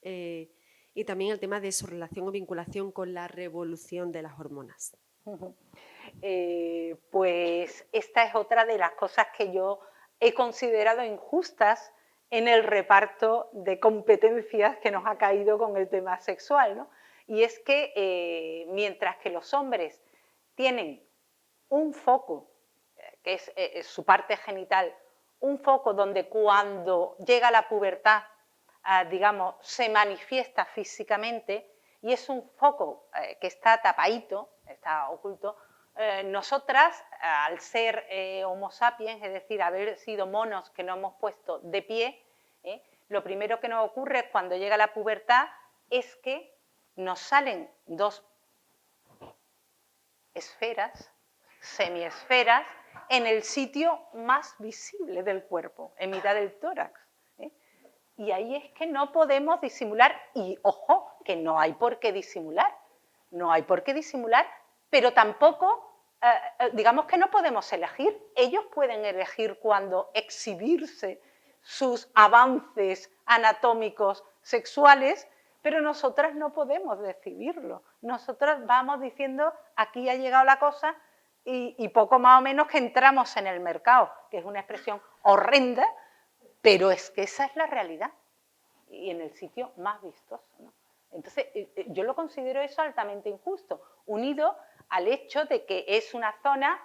y también el tema de su relación o vinculación con la revolución de las hormonas. Pues esta es otra de las cosas que yo he considerado injustas en el reparto de competencias que nos ha caído con el tema sexual, ¿no? Y es que mientras que los hombres tienen un foco, que es su parte genital, un foco donde cuando llega la pubertad, digamos, se manifiesta físicamente, y es un foco que está tapadito, está oculto, nosotras, al ser homo sapiens, es decir, haber sido monos que nos hemos puesto de pie, lo primero que nos ocurre cuando llega la pubertad es que nos salen dos esferas, semiesferas, en el sitio más visible del cuerpo, en mitad del tórax. Y ahí es que no podemos disimular, y ojo, que no hay por qué disimular, no hay por qué disimular, pero tampoco, digamos que no podemos elegir. Ellos pueden elegir cuándo exhibirse sus avances anatómicos sexuales, pero nosotras no podemos decidirlo. Nosotras vamos diciendo, aquí ha llegado la cosa, y poco más o menos que entramos en el mercado, que es una expresión horrenda, pero es que esa es la realidad, y en el sitio más vistoso, ¿no? Entonces, yo lo considero eso altamente injusto, unido al hecho de que es una zona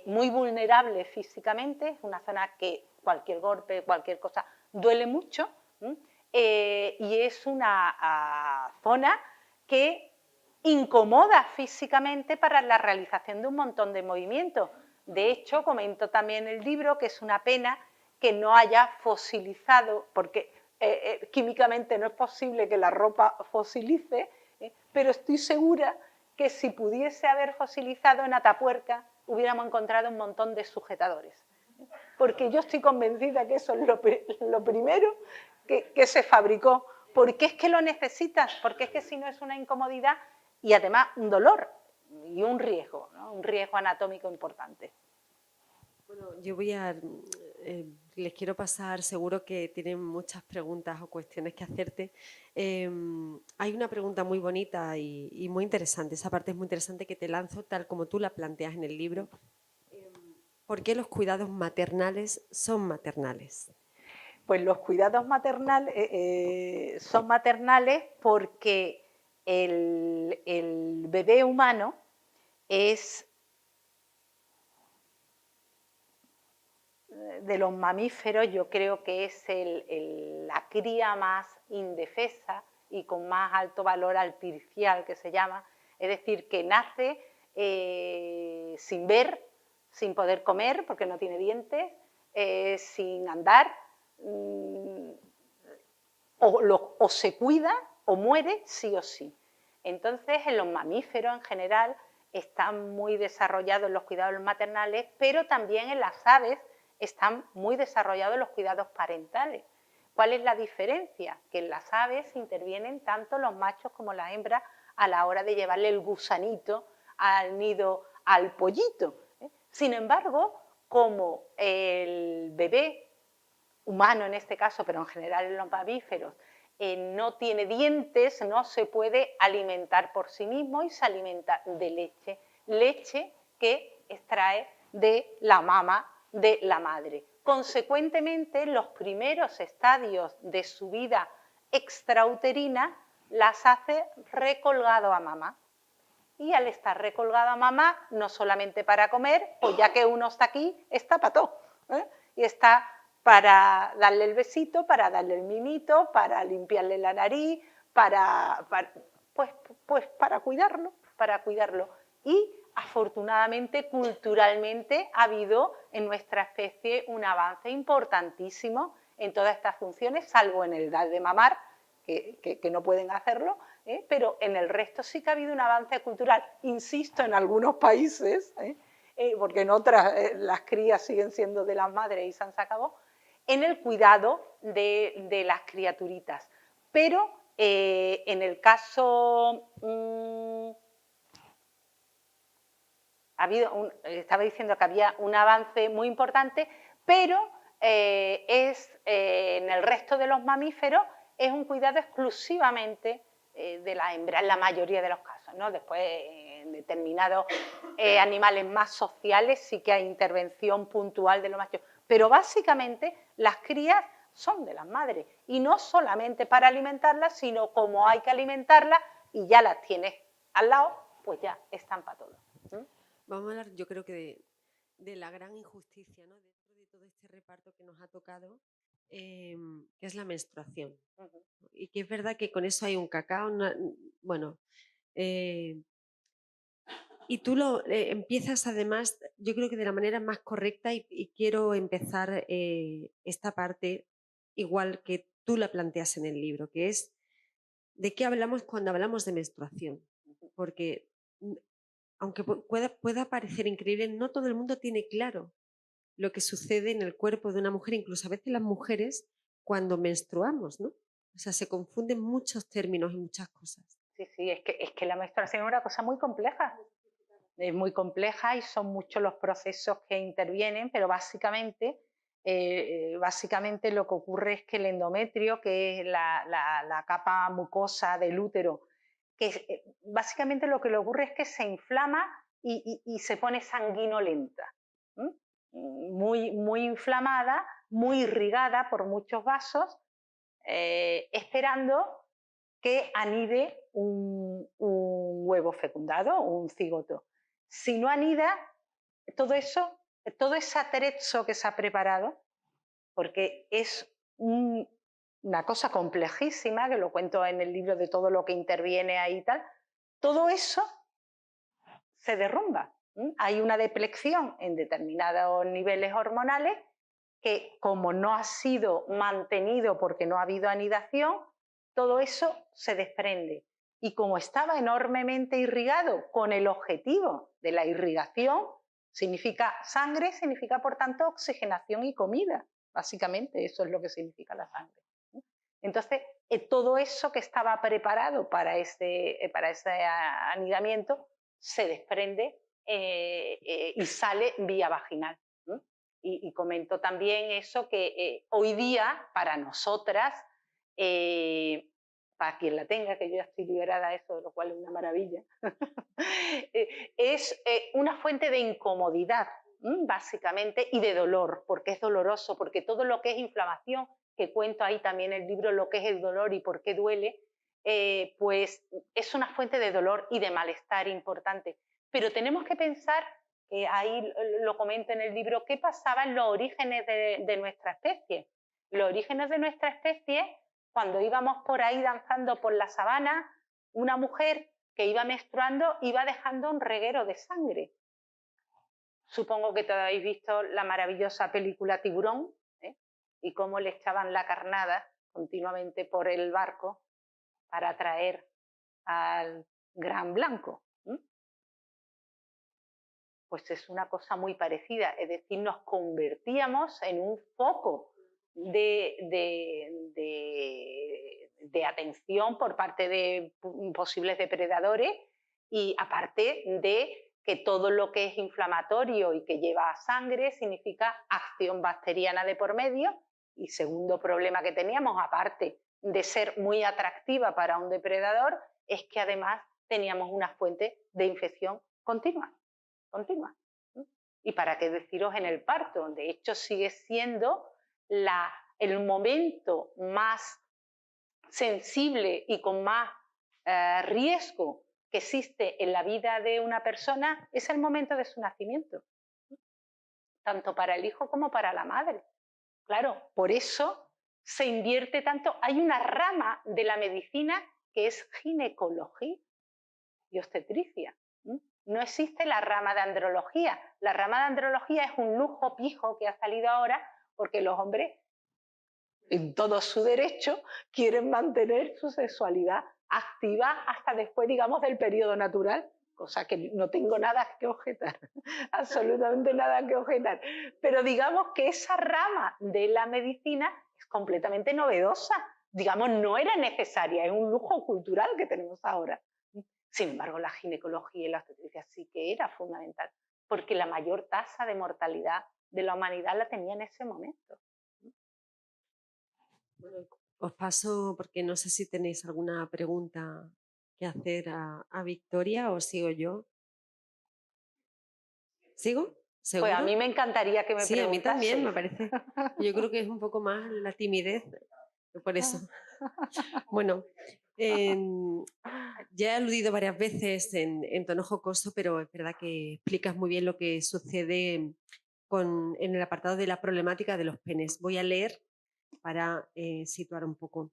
muy vulnerable físicamente, es una zona que cualquier golpe, cualquier cosa, duele mucho, y es una zona que incomoda físicamente para la realización de un montón de movimientos. De hecho, comento también en el libro que es una pena que no haya fosilizado, porque químicamente no es posible que la ropa fosilice, pero estoy segura que si pudiese haber fosilizado en Atapuerca hubiéramos encontrado un montón de sujetadores. Porque yo estoy convencida que eso es lo primero que se fabricó, porque es que lo necesitas, porque es que si no es una incomodidad y además un dolor y un riesgo, ¿no? Un riesgo anatómico importante. Bueno, yo les quiero pasar, seguro que tienen muchas preguntas o cuestiones que hacerte. Hay una pregunta muy bonita y muy interesante, esa parte es muy interesante que te lanzo tal como tú la planteas en el libro. ¿Por qué los cuidados maternales son maternales? Pues los cuidados maternales son maternales porque el bebé humano es de los mamíferos, yo creo que es la cría más indefensa y con más alto valor artificial, que se llama, es decir, que nace sin ver, sin poder comer porque no tiene dientes, sin andar, o se cuida o muere sí o sí. Entonces, en los mamíferos en general están muy desarrollados los cuidados maternales, pero también en las aves están muy desarrollados los cuidados parentales, ¿Cuál es la diferencia? Que en las aves intervienen tanto los machos como las hembras a la hora de llevarle el gusanito al nido al pollito. Sin embargo, como el bebé humano en este caso, pero en general en los mamíferos, no tiene dientes, no se puede alimentar por sí mismo y se alimenta de leche, leche que extrae de la mama de la madre. Consecuentemente, los primeros estadios de su vida extrauterina las hace recolgado a mamá. Y al estar recolgado a mamá, no solamente para comer, pues ya que uno está aquí, está para todo. Y está para darle el besito, para darle el mimito, para limpiarle la nariz, pues para cuidarlo, para cuidarlo. Y afortunadamente, culturalmente, ha habido en nuestra especie un avance importantísimo en todas estas funciones, salvo en el dar de mamar, que no pueden hacerlo, pero en el resto sí que ha habido un avance cultural, insisto, en algunos países, porque en otras las crías siguen siendo de las madres y se han sacado, en el cuidado de las criaturitas. Pero en el caso... estaba diciendo que había un avance muy importante, pero en el resto de los mamíferos es un cuidado exclusivamente de la hembra, en la mayoría de los casos, ¿no? Después, en determinados animales más sociales sí que hay intervención puntual de los machos, pero básicamente las crías son de las madres, y no solamente para alimentarlas, sino como hay que alimentarlas y ya las tienes al lado, pues ya están para todo. Vamos a hablar, yo creo que de la gran injusticia, ¿no? Dentro de todo este reparto que nos ha tocado, que es la menstruación. Y que es verdad que con eso hay un cacao, bueno, y tú lo empiezas además, yo creo que de la manera más correcta, y quiero empezar esta parte igual que tú la planteas en el libro, que es de qué hablamos cuando hablamos de menstruación. Porque aunque pueda parecer increíble, no todo el mundo tiene claro lo que sucede en el cuerpo de una mujer, incluso a veces las mujeres cuando menstruamos, ¿no? O sea, se confunden muchos términos y muchas cosas. Sí, es que la menstruación es una cosa muy compleja. Es muy compleja y son muchos los procesos que intervienen, pero básicamente lo que ocurre es que el endometrio, que es la capa mucosa del útero, que básicamente lo que le ocurre es que se inflama y se pone sanguinolenta, muy inflamada, muy irrigada por muchos vasos, esperando que anide un huevo fecundado, un cigoto. Si no anida, todo ese atrezzo que se ha preparado, porque es una cosa complejísima, que lo cuento en el libro de todo lo que interviene ahí y tal, todo eso se derrumba. Hay una deplección en determinados niveles hormonales que, como no ha sido mantenido porque no ha habido anidación, todo eso se desprende. Y como estaba enormemente irrigado con el objetivo de la irrigación, significa sangre, significa por tanto oxigenación y comida. Básicamente eso es lo que significa la sangre. Entonces, todo eso que estaba preparado para ese anidamiento se desprende y sale vía vaginal. Y comento también eso que hoy día, para nosotras, para quien la tenga, que yo ya estoy liberada de eso, lo cual es una maravilla, es una fuente de incomodidad, básicamente, y de dolor, porque es doloroso, porque todo lo que es inflamación, que cuento ahí también en el libro lo que es el dolor y por qué duele, pues es una fuente de dolor y de malestar importante. Pero tenemos que pensar, ahí lo comento en el libro, qué pasaba en los orígenes de nuestra especie. Los orígenes de nuestra especie, cuando íbamos por ahí danzando por la sabana, una mujer que iba menstruando iba dejando un reguero de sangre. Supongo que todos habéis visto la maravillosa película Tiburón, y cómo le echaban la carnada continuamente por el barco para atraer al gran blanco. Pues es una cosa muy parecida, es decir, nos convertíamos en un foco de atención por parte de posibles depredadores, y aparte de que todo lo que es inflamatorio y que lleva sangre significa acción bacteriana de por medio. Y segundo problema que teníamos, aparte de ser muy atractiva para un depredador, es que además teníamos una fuente de infección continua. Y para qué deciros en el parto, de hecho sigue siendo el momento más sensible y con más riesgo que existe en la vida de una persona, es el momento de su nacimiento, tanto para el hijo como para la madre. Claro, por eso se invierte tanto. Hay una rama de la medicina que es ginecología y obstetricia. No existe la rama de andrología. La rama de andrología es un lujo pijo que ha salido ahora porque los hombres, en todo su derecho, quieren mantener su sexualidad activa hasta después, digamos, del periodo natural, cosa que no tengo nada que objetar, absolutamente nada que objetar. Pero digamos que esa rama de la medicina es completamente novedosa, digamos, no era necesaria, es un lujo cultural que tenemos ahora. Sin embargo, la ginecología y la obstetricia sí que era fundamental, porque la mayor tasa de mortalidad de la humanidad la tenía en ese momento. Bueno, os paso, porque no sé si tenéis alguna pregunta que hacer a Victoria, o sigo yo. ¿Sigo? ¿Seguro? Pues a mí me encantaría que me Sí, a mí también, me preguntaseis. parece. Yo creo que es un poco más la timidez, por eso. Bueno, ya he aludido varias veces en tono jocoso, pero es verdad que explicas muy bien lo que sucede en el apartado de la problemática de los penes. Voy a leer para situar un poco.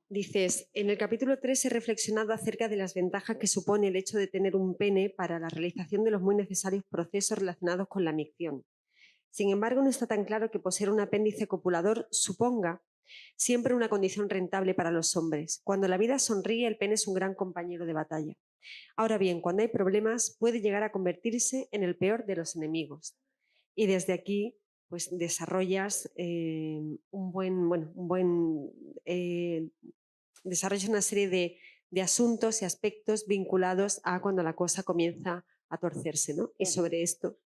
Dices, en el capítulo 3 he reflexionado acerca de las ventajas que supone el hecho de tener un pene para la realización de los muy necesarios procesos relacionados con la micción. Sin embargo, no está tan claro que poseer un apéndice copulador suponga siempre una condición rentable para los hombres. Cuando la vida sonríe, el pene es un gran compañero de batalla. Ahora bien, cuando hay problemas, puede llegar a convertirse en el peor de los enemigos. Y desde aquí, pues desarrollas desarrollas una serie de asuntos y aspectos vinculados a cuando la cosa comienza a torcerse, ¿no? Y sobre esto,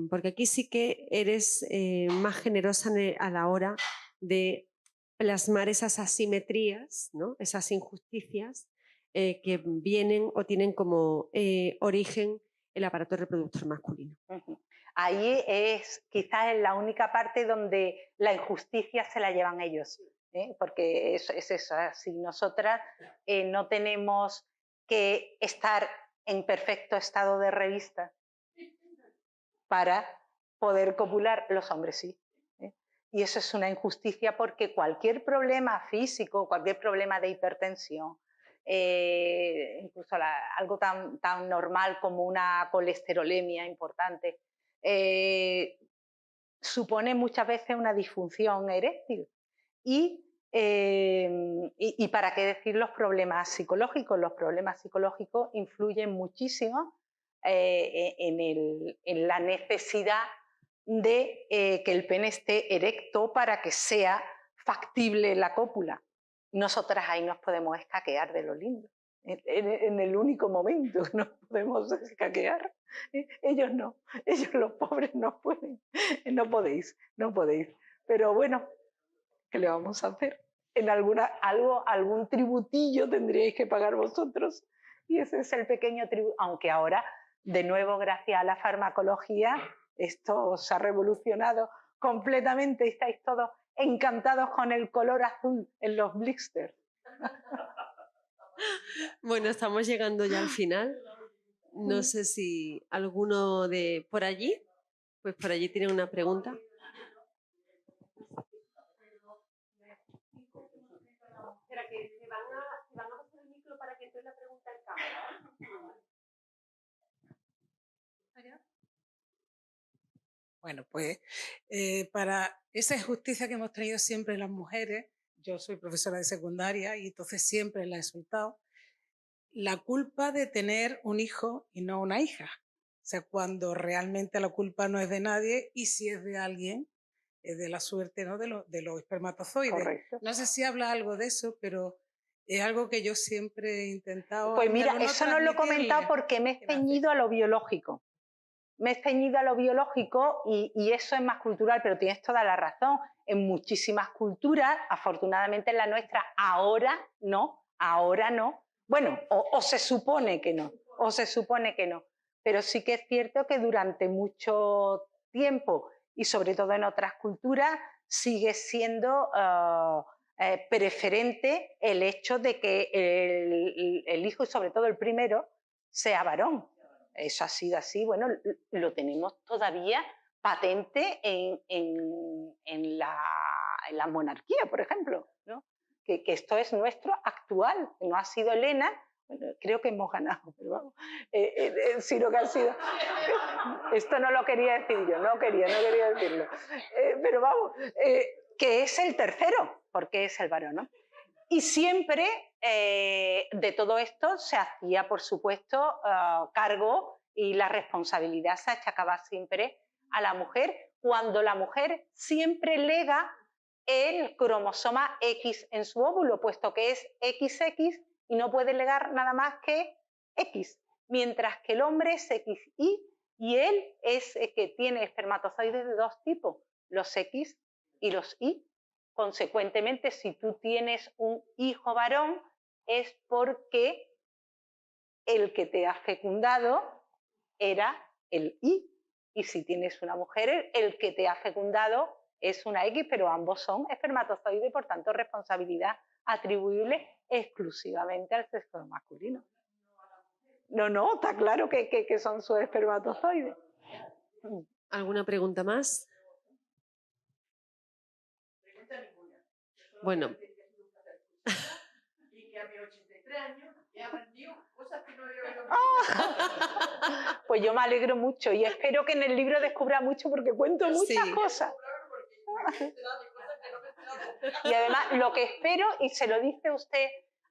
porque aquí sí que eres más generosa a la hora de plasmar esas asimetrías, ¿no? Esas injusticias que vienen o tienen como origen el aparato reproductor masculino. Ahí es quizás la única parte donde la injusticia se la llevan ellos, porque es eso, si nosotras no tenemos que estar en perfecto estado de revista para poder copular, los hombres sí. Y eso es una injusticia, porque cualquier problema físico, cualquier problema de hipertensión, incluso algo tan normal como una colesterolemia importante, supone muchas veces una disfunción eréctil. Y para qué decir los problemas psicológicos. Los problemas psicológicos influyen muchísimo en la necesidad de que el pene esté erecto para que sea factible la cópula. Nosotras ahí nos podemos escaquear de lo lindo, en el único momento que nos podemos escaquear. Ellos no, ellos los pobres no pueden, no podéis. Pero bueno, ¿qué le vamos a hacer? En algún tributillo tendríais que pagar vosotros, y ese es el pequeño tributo, aunque ahora, de nuevo, gracias a la farmacología, esto se ha revolucionado completamente y estáis todos encantados con el color azul en los blisters. Bueno, estamos llegando ya al final. No sé si alguno de por allí, pues por allí tiene una pregunta. Espera, que se van a pasar el micro para que entre la pregunta en cámara. Bueno, pues para esa injusticia que hemos tenido siempre las mujeres, yo soy profesora de secundaria y entonces siempre la he soltado, la culpa de tener un hijo y no una hija. O sea, cuando realmente la culpa no es de nadie, y si es de alguien, de la suerte, ¿no? de los espermatozoides. Correcto. No sé si habla algo de eso, pero es algo que yo siempre he intentado. Pues mira, de eso no lo he comentado porque me he ceñido a lo biológico. Me he ceñido a lo biológico y eso es más cultural, pero tienes toda la razón. En muchísimas culturas, afortunadamente en la nuestra, ahora no. Bueno, o se supone que no, Pero sí que es cierto que durante mucho tiempo y sobre todo en otras culturas sigue siendo preferente el hecho de que el hijo, y sobre todo el primero, sea varón. Eso ha sido así, bueno, lo tenemos todavía patente en la monarquía, por ejemplo, ¿no? Que esto es nuestro actual, no ha sido Elena, bueno, creo que hemos ganado, pero vamos, sino que ha sido... Esto no lo quería decir yo, no quería decirlo, pero vamos, que es el tercero, porque es el varón, ¿no? Y siempre de todo esto se hacía, por supuesto, cargo y la responsabilidad se achacaba siempre a la mujer, cuando la mujer siempre lega el cromosoma X en su óvulo, puesto que es XX y no puede legar nada más que X, mientras que el hombre es XY y él es que tiene espermatozoides de dos tipos, los X y los Y. Consecuentemente, si tú tienes un hijo varón, es porque el que te ha fecundado era el Y. Y si tienes una mujer, el que te ha fecundado es una X, pero ambos son espermatozoides, por tanto, responsabilidad atribuible exclusivamente al sexo masculino. No, está claro que son sus espermatozoides. ¿Alguna pregunta más? Bueno. Y que a mis 83 años he aprendido cosas que no había oído. Pues yo me alegro mucho y espero que en el libro descubra mucho porque cuento muchas cosas. Y además lo que espero, y se lo dice usted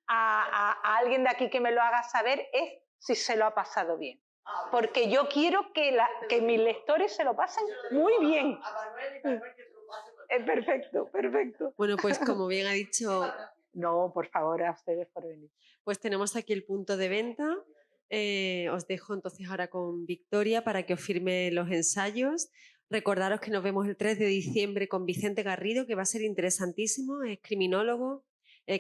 a alguien de aquí que me lo haga saber, es si se lo ha pasado bien. Porque yo quiero que mis lectores se lo pasen muy bien. Perfecto. Bueno, pues como bien ha dicho... No, por favor, a ustedes por venir. Pues tenemos aquí el punto de venta. Os dejo entonces ahora con Victoria para que os firme los ensayos. Recordaros que nos vemos el 3 de diciembre con Vicente Garrido, que va a ser interesantísimo. Es criminólogo,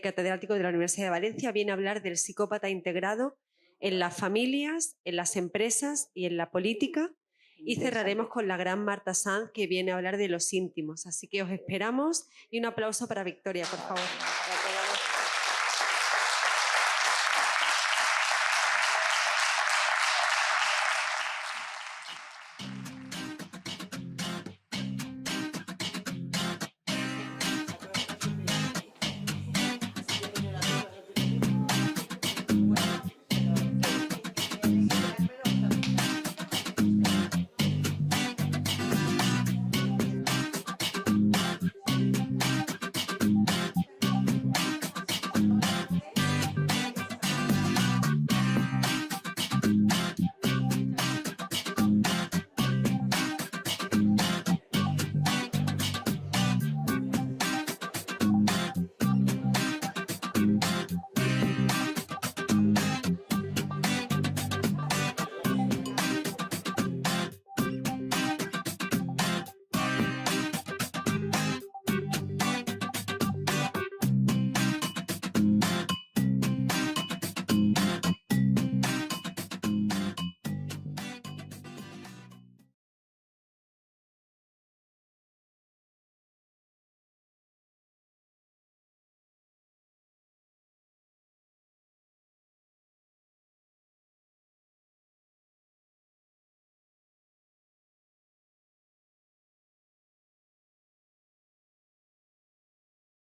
catedrático de la Universidad de Valencia. Viene a hablar del psicópata integrado en las familias, en las empresas y en la política. Y cerraremos con la gran Marta Sanz, que viene a hablar de los íntimos. Así que os esperamos y un aplauso para Victoria, por favor.